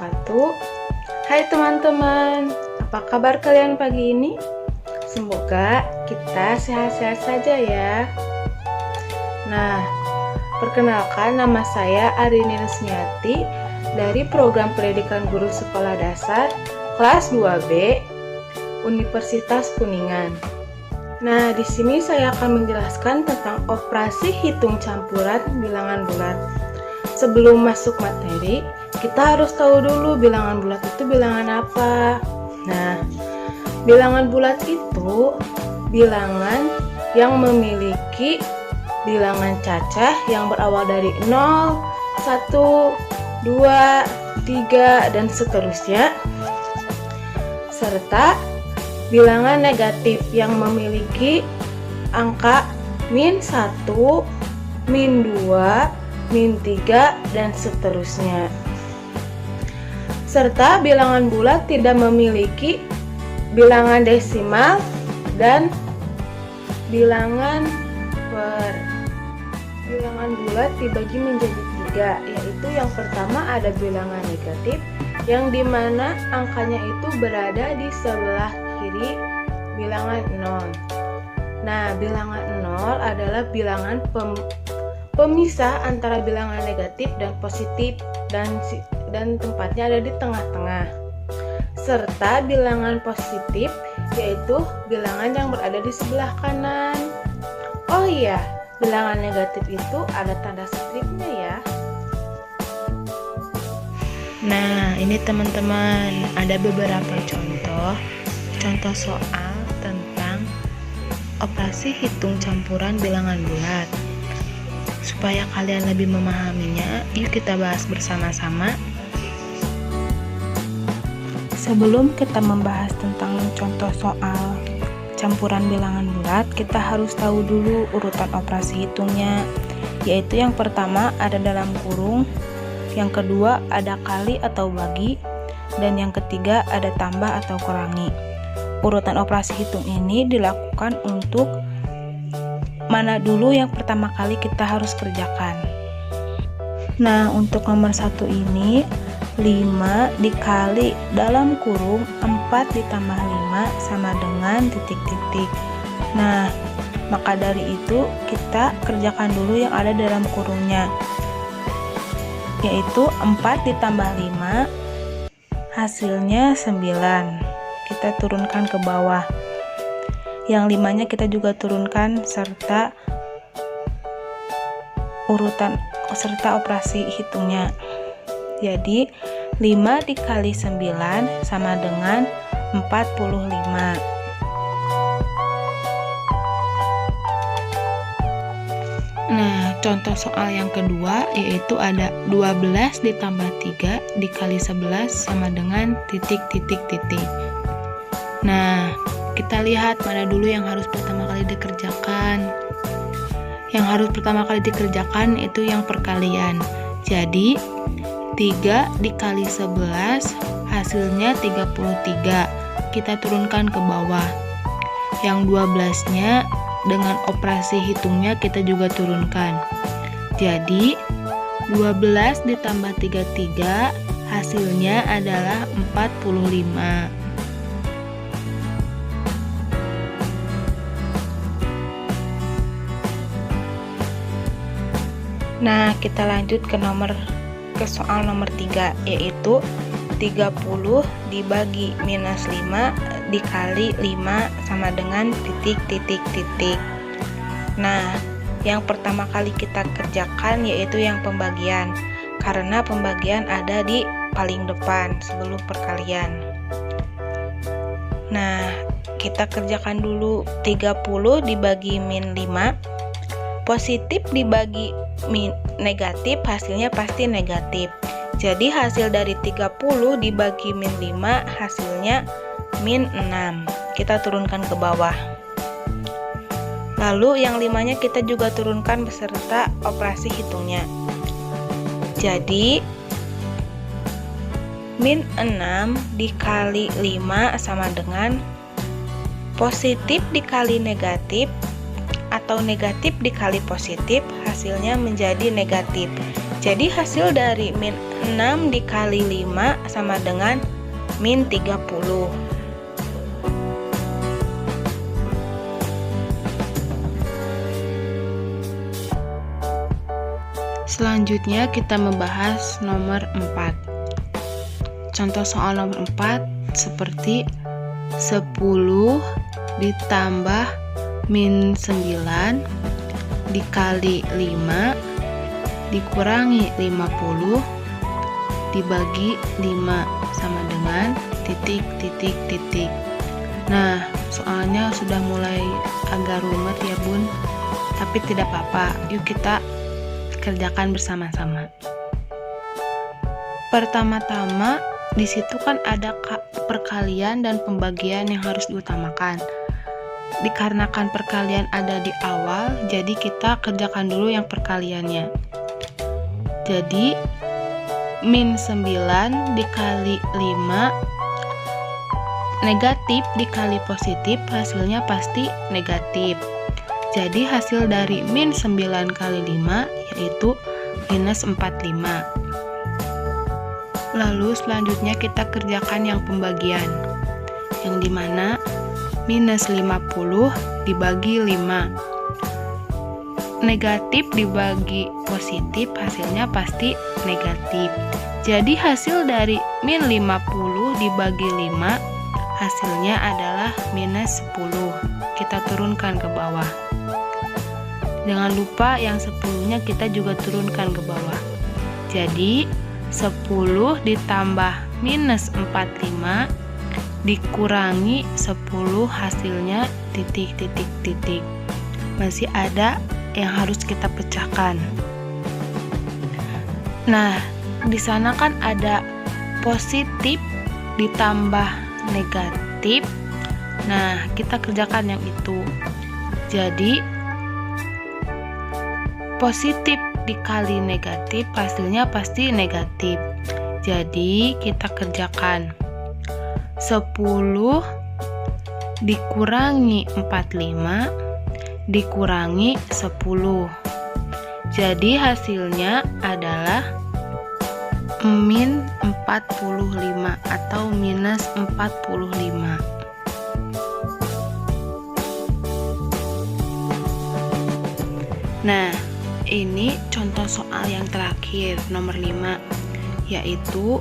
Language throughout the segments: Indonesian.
wabarakatuh. Hai teman-teman, apa kabar kalian pagi ini? Semoga kita sehat-sehat saja ya. Nah, perkenalkan, nama saya Arini Resmiati dari Program Pendidikan Guru Sekolah Dasar kelas 2B Universitas Kuningan. Nah, di sini saya akan menjelaskan tentang operasi hitung campuran bilangan bulat. Sebelum masuk materi, kita harus tahu dulu bilangan bulat itu bilangan apa. Nah, bilangan bulat itu bilangan yang memiliki bilangan cacah yang berawal dari 0, 1, 2, 3, dan seterusnya, serta bilangan negatif yang memiliki angka -1, -2, -3, dan seterusnya. Serta bilangan bulat tidak memiliki bilangan desimal dan bilangan per. Bilangan bulat dibagi menjadi 3, yaitu yang pertama ada bilangan negatif, yang dimana angkanya itu berada di sebelah kiri bilangan 0. Nah, bilangan 0 adalah bilangan pemisah antara bilangan negatif dan positif, dan tempatnya ada di tengah-tengah. Serta bilangan positif, yaitu bilangan yang berada di sebelah kanan. Oh iya, bilangan negatif itu ada tanda stripnya ya. Nah, ini teman-teman, ada beberapa contoh soal tentang operasi hitung campuran bilangan bulat. Supaya kalian lebih memahaminya, yuk kita bahas bersama-sama. Sebelum kita membahas tentang contoh soal campuran bilangan bulat, kita harus tahu dulu urutan operasi hitungnya, yaitu yang pertama ada dalam kurung, yang kedua ada kali atau bagi, dan yang ketiga ada tambah atau kurangi. Urutan operasi hitung ini dilakukan untuk mana dulu yang pertama kali kita harus kerjakan. Nah, untuk nomor 1 ini 5 dikali dalam kurung 4 ditambah 5 sama dengan titik-titik. Nah, maka dari itu kita kerjakan dulu yang ada dalam kurungnya, yaitu 4 ditambah 5 hasilnya 9. Kita turunkan ke bawah. Yang 5-nya kita juga turunkan serta operasi hitungnya. Jadi 5 dikali 9 sama dengan 45. Nah, contoh soal yang kedua yaitu ada 12 ditambah 3 dikali 11 sama dengan titik-titik-titik. Nah, kita lihat mana dulu yang harus pertama kali dikerjakan. Yang harus pertama kali dikerjakan itu yang perkalian. Jadi 3 dikali 11 hasilnya 33. Kita turunkan ke bawah. Yang 12-nya dengan operasi hitungnya kita juga turunkan. Jadi 12 ditambah 33 hasilnya adalah 45. Nah, kita lanjut ke soal nomor 3, yaitu 30 dibagi minus 5 dikali 5 sama dengan titik-titik-titik. Nah, yang pertama kali kita kerjakan yaitu yang pembagian, karena pembagian ada di paling depan sebelum perkalian. Nah, kita kerjakan dulu 30 dibagi min 5, positif dibagi negatif, hasilnya pasti negatif. Jadi hasil dari 30 dibagi min 5 hasilnya min 6. Kita turunkan ke bawah. Lalu yang 5-nya kita juga turunkan beserta operasi hitungnya. Jadi min 6 dikali 5 sama dengan positif dikali negatif atau negatif dikali positif, hasilnya menjadi negatif. Jadi hasil dari min 6 dikali 5 sama dengan min 30. Selanjutnya kita membahas nomor 4. Contoh soal nomor 4 seperti 10 ditambah min 9 dikali 5 dikurangi 50 dibagi 5 sama dengan titik. Nah, soalnya sudah mulai agak rumit ya bun, tapi tidak apa-apa, yuk kita kerjakan bersama-sama. Pertama-tama di situ kan ada perkalian dan pembagian yang harus diutamakan. Dikarenakan perkalian ada di awal, jadi kita kerjakan dulu yang perkaliannya. Jadi min 9 dikali 5 negatif dikali positif, hasilnya pasti negatif. Jadi hasil dari min 9 kali 5 yaitu minus 45. Lalu selanjutnya kita kerjakan yang pembagian, yang dimana minus 50 dibagi 5. Negatif dibagi positif, hasilnya pasti negatif. Jadi hasil dari min 50 dibagi 5, hasilnya adalah minus 10. Kita turunkan ke bawah. Jangan lupa yang 10-nya kita juga turunkan ke bawah. Jadi 10 ditambah minus 45 dikurangi 10, hasilnya titik. Masih ada yang harus kita pecahkan. Nah, di sana kan ada positif ditambah negatif. Nah, kita kerjakan yang itu. Jadi positif dikali negatif, hasilnya pasti negatif. Jadi kita kerjakan 10 dikurangi 45 dikurangi 10. Jadi hasilnya adalah min 45 atau minus 45. Nah, ini contoh soal yang terakhir, nomor 5, yaitu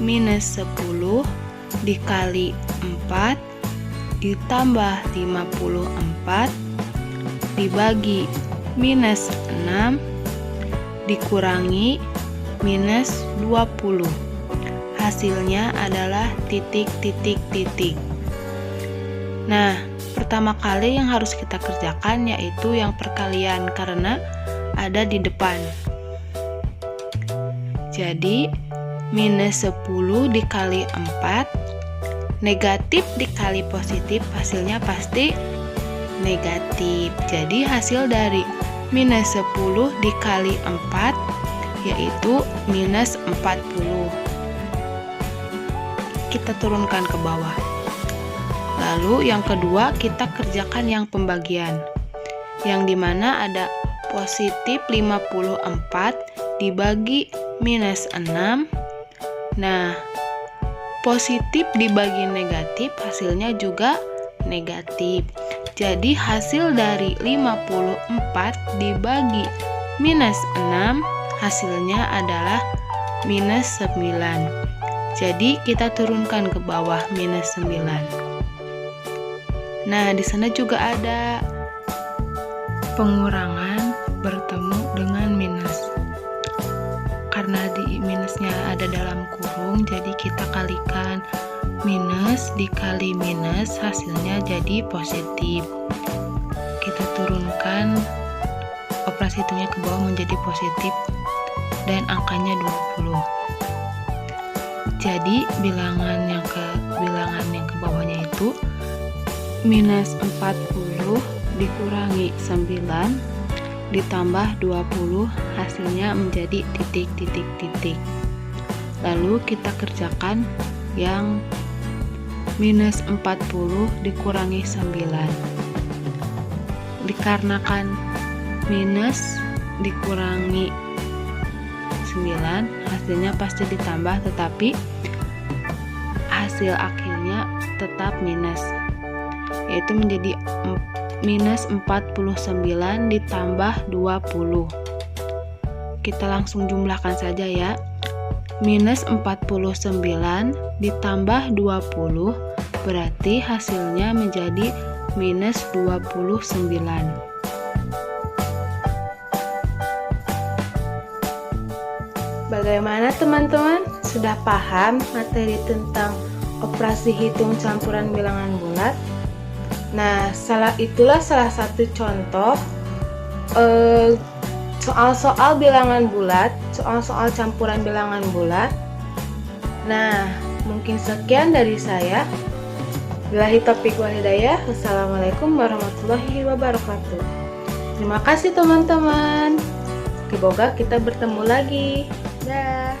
minus 10 dikali 4 ditambah 54 dibagi minus 6 dikurangi minus 20. Hasilnya adalah titik. Nah, pertama kali yang harus kita kerjakan yaitu yang perkalian karena ada di depan. Jadi minus 10 dikali 4 negatif dikali positif, hasilnya pasti negatif. Jadi hasil dari minus 10 dikali 4 yaitu minus 40. Kita turunkan ke bawah. Lalu yang kedua kita kerjakan yang pembagian, yang dimana ada positif 54 dibagi minus 6. Nah, positif dibagi negatif, hasilnya juga negatif. Jadi hasil dari 54 dibagi minus 6, hasilnya adalah minus 9. Jadi kita turunkan ke bawah minus 9. Nah, di sana juga ada pengurangan bertemu dengan minus. Karena di minusnya ada dalam kurung, jadi kita kalikan minus dikali minus, hasilnya jadi positif. Kita turunkan operasi hitungnya ke bawah menjadi positif dan angkanya 20. Jadi bilangan yang ke bawahnya itu minus 40 dikurangi 9 ditambah 20, hasilnya menjadi titik. Lalu kita kerjakan yang minus 40 dikurangi 9 Karena kan minus dikurangi 9, hasilnya pasti ditambah, tetapi hasil akhirnya tetap minus, yaitu menjadi minus 49 ditambah 20. Kita langsung jumlahkan saja ya. Minus 49 ditambah 20 berarti hasilnya menjadi minus 29. Bagaimana teman-teman? Sudah paham materi tentang operasi hitung campuran bilangan bulat? Nah, itulah salah satu contoh soal-soal bilangan bulat, soal-soal campuran bilangan bulat. Nah, mungkin sekian dari saya. Billahi taufiq wal hidayah. Wassalamualaikum warahmatullahi wabarakatuh. Terima kasih teman-teman. Semoga kita bertemu lagi. Dah.